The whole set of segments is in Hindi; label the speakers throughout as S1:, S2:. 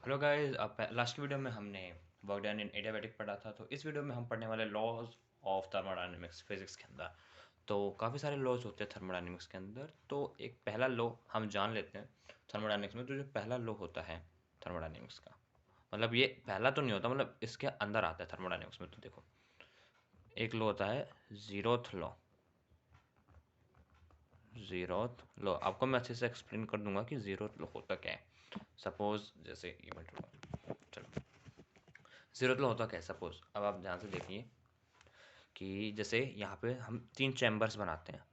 S1: हेलो गाइस, लास्ट वीडियो में हमने वर्क डन इन एडियाबैटिक पढ़ा था। तो इस वीडियो में हम पढ़ने वाले लॉज ऑफ थर्मोडायनेमिक्स फिजिक्स के अंदर। तो काफ़ी सारे लॉज होते हैं थर्मोडायनेमिक्स के अंदर। तो एक पहला लॉ हम जान लेते हैं थर्मोडायनेमिक्स में। तो जो पहला लॉ होता है थर्मोडायनेमिक्स का, मतलब ये पहला तो नहीं होता, मतलब इसके अंदर आता है थर्मोडायनेमिक्स में। तो देखो, एक लॉ होता है जीरोथ लॉ। जीरोथ लॉ आपको मैं अच्छे से एक्सप्लेन कर दूंगा कि जीरोथ लॉ होता क्या है। सपोज जैसे ये चलो, जीरोथ लॉ होता क्या है। सपोज अब आप ध्यान से देखिए कि जैसे यहाँ पे हम 3 चैम्बर्स बनाते हैं।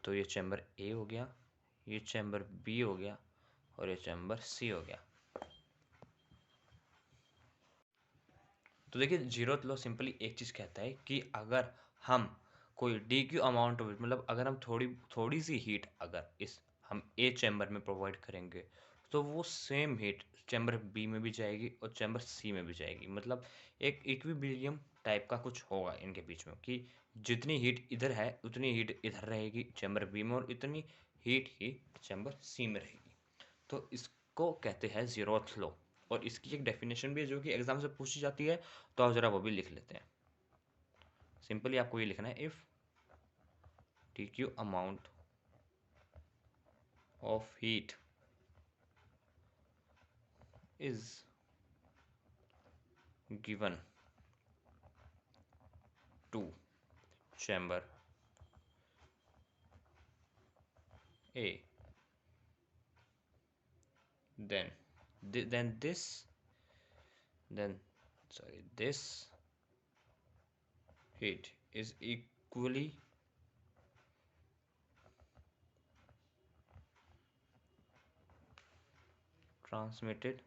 S1: तो ये चैम्बर ए हो गया, ये चैम्बर बी हो गया और ये चैम्बर सी हो गया। तो देखिए, जीरोथ लॉ सिंपली एक चीज़ कहता है कि अगर हम कोई डी क्यू अमाउंट ऑफ, मतलब अगर हम थोड़ी थोड़ी सी हीट अगर इस हम ए चैम्बर में प्रोवाइड करेंगे, तो वो सेम हीट चैम्बर बी में भी जाएगी और चैम्बर सी में भी जाएगी। मतलब एक इक्विलिब्रियम टाइप का कुछ होगा इनके बीच में कि जितनी हीट इधर है उतनी हीट इधर रहेगी चैम्बर बी में और इतनी हीट ही चैम्बर सी में रहेगी। तो इसको कहते हैं जीरोथ लॉ। और इसकी एक डेफिनेशन भी है जो कि एग्जाम से पूछी जाती है। तो आप जरा वो भी लिख लेते हैं। सिंपली आपको ये लिखना है, if D Q amount of heat is given to chamber A, then then then this heat is equally transmitted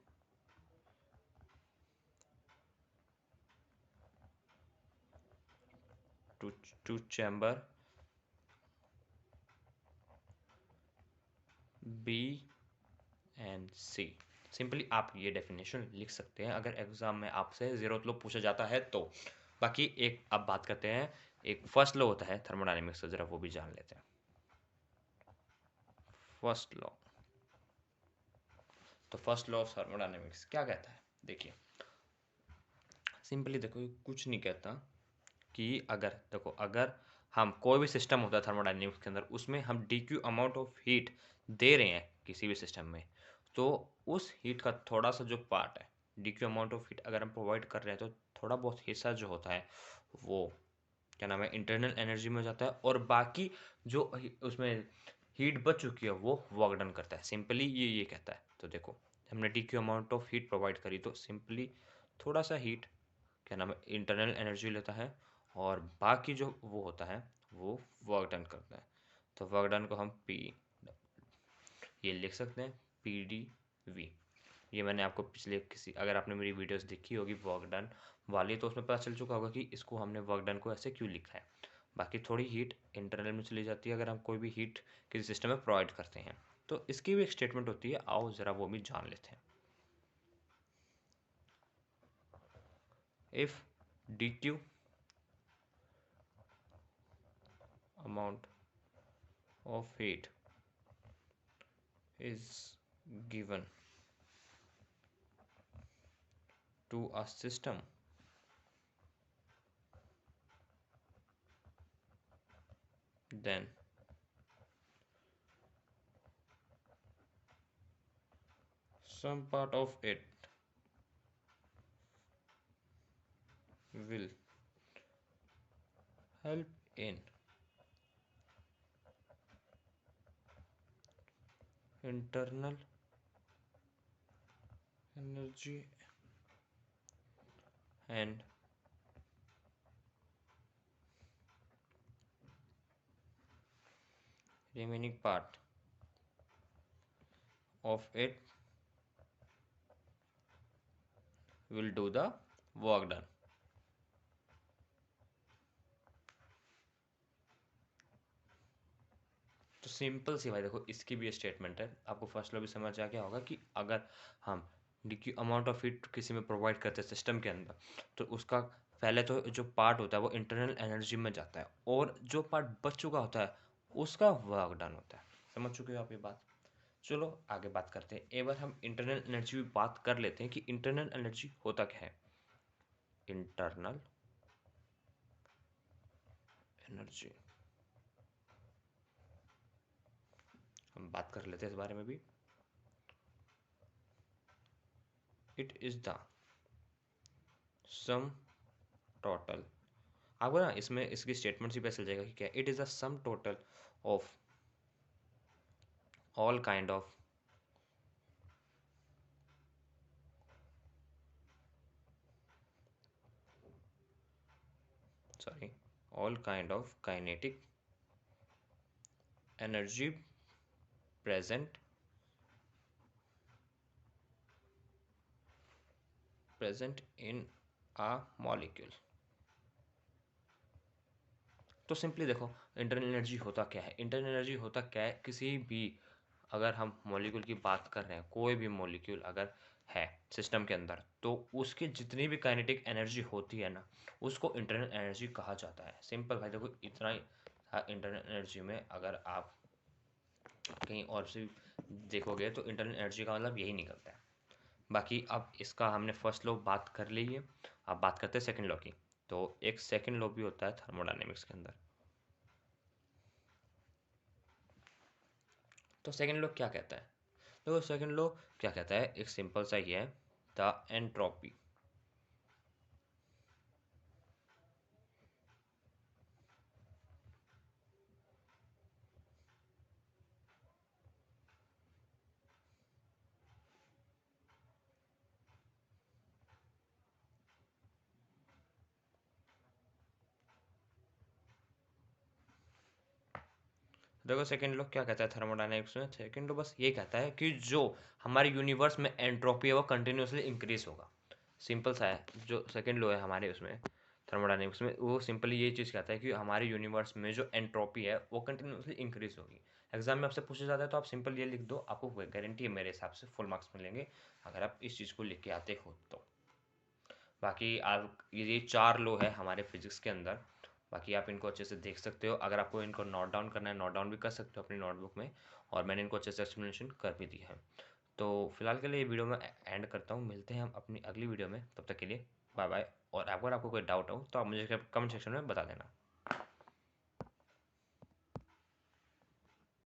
S1: to chamber B and C. Simply आप ये डेफिनेशन लिख सकते हैं अगर एग्जाम में आपसे जीरोथ लॉ पूछा जाता है तो। बाकी एक अब बात करते हैं, एक फर्स्ट लॉ होता है थर्मोडायनेमिक्स का, जरा वो भी जान लेते हैं। फर्स्ट लॉ, तो फर्स्ट लॉ ऑफ थर्मोडायनेमिक्स क्या कहता है? देखिए सिंपली देखो, ये कुछ नहीं कहता कि अगर देखो, अगर हम कोई भी सिस्टम होता है थर्मोडायनेमिक्स के अंदर, उसमें हम d Q amount of heat दे रहे हैं किसी भी सिस्टम में, तो उस हीट का थोड़ा सा जो पार्ट है, D Q amount of heat अगर हम प्रोवाइड कर रहे हैं, तो थोड़ा बहुत हिस्सा जो होता है वो क्या नाम है, इंटरनल एनर्जी में हो जाता है। और बाकी जो उसमें हीट बच चुकी है वो वर्क डन करता है। सिंपली ये कहता है। तो देखो, हमने D Q amount of heat provide करी, तो सिंपली थोड़ा सा हीट क्या नाम है, इंटरनल एनर्जी लेता है और बाकी जो वो होता है वो वर्क डन करता है। तो वर्क डन को हम पी ये लिख सकते हैं, पी डी वी। ये मैंने आपको पिछले किसी, अगर आपने मेरी वीडियोस देखी होगी वर्क डन वाली, तो उसमें पता चल चुका होगा कि इसको हमने वर्क डन को ऐसे क्यों लिखा है। बाकी थोड़ी हीट इंटरनल में चली जाती है अगर हम कोई भी हीट किसी सिस्टम में प्रोवाइड करते हैं। तो इसकी भी एक स्टेटमेंट होती है, आओ ज़रा वो भी जान लेते हैं। If D Q amount of heat is given to a system, then some part of it will help in internal energy and remaining part of it will do the work done। तो सिंपल सी भाई देखो, इसकी भी स्टेटमेंट है। आपको फर्स्ट लॉ भी समझ आ गया होगा कि अगर हम d Q amount of heat किसी में प्रोवाइड करते हैं सिस्टम के अंदर, तो उसका पहले तो जो पार्ट होता है वो इंटरनल एनर्जी में जाता है, और जो पार्ट बच चुका होता है उसका वर्क डन होता है। समझ चुके हो आप ये बात? चलो आगे बात करते हैं। एक बार हम इंटरनल एनर्जी की बात कर लेते हैं कि इंटरनल एनर्जी होता क्या है। इंटरनल एनर्जी हम बात कर लेते हैं इस बारे में भी। It is the sum total, आपको ना इसमें इसकी स्टेटमेंट से पता चल जाएगा कि क्या, it is the sum total of all kind of sorry all kind of kinetic energy present in a molecule। तो सिंपली देखो, इंटरनल एनर्जी होता क्या है। इंटरनल एनर्जी होता क्या है, किसी भी, अगर हम मॉलिक्यूल की बात कर रहे हैं, कोई भी मॉलिक्यूल अगर है सिस्टम के अंदर, तो उसकी जितनी भी काइनेटिक एनर्जी होती है ना, उसको इंटरनल एनर्जी कहा जाता है। सिंपल भाई, देखो इतना ही था इंटरनल एनर्जी में। अगर आप कहीं और से देखोगे तो इंटरनल एनर्जी का मतलब यही निकलता है। बाकी अब इसका हमने फर्स्ट लॉ बात कर ली है, अब बात करते हैं सेकंड लॉ की। तो एक सेकंड लॉ भी होता है थर्मोडायनेमिक्स के अंदर। तो सेकंड लॉ क्या कहता है? देखो सेकंड लॉ क्या कहता है, एक सिंपल सा ही है, द एंट्रोपी। देखो सेकंड लॉ क्या कहता है थर्मोडायनेमिक्स में, सेकंड लॉ बस ये कहता है कि जो हमारे यूनिवर्स में एंट्रोपी है वो कंटिन्यूसली इंक्रीज होगा। सिंपल सा है, जो सेकंड लॉ है हमारे उसमें थर्मोडायनेमिक्स में, वो सिंपली ये चीज़ कहता है कि हमारे यूनिवर्स में जो एंट्रोपी है वो कंटिन्यूसली इंक्रीज होगी। एग्जाम में आपसे पूछा जाता है तो आप सिंपल ये लिख दो, आपको गारंटी है मेरे हिसाब से फुल मार्क्स मिलेंगे अगर आप इस चीज़ को लिख के आते हो तो। बाकी आप ये चार लो है हमारे फिजिक्स के अंदर, बाकी आप इनको अच्छे से देख सकते हो। अगर आपको इनको नोट डाउन करना है, नोट डाउन भी कर सकते हो अपनी नोटबुक में, और मैंने इनको अच्छे से एक्सप्लेनेशन कर भी दी है। तो फिलहाल के लिए ये वीडियो में एंड करता हूँ, मिलते हैं हम अपनी अगली वीडियो में, तब तक के लिए बाय बाय। और अगर आपको कोई डाउट हो तो आप मुझे कमेंट सेक्शन में बता देना।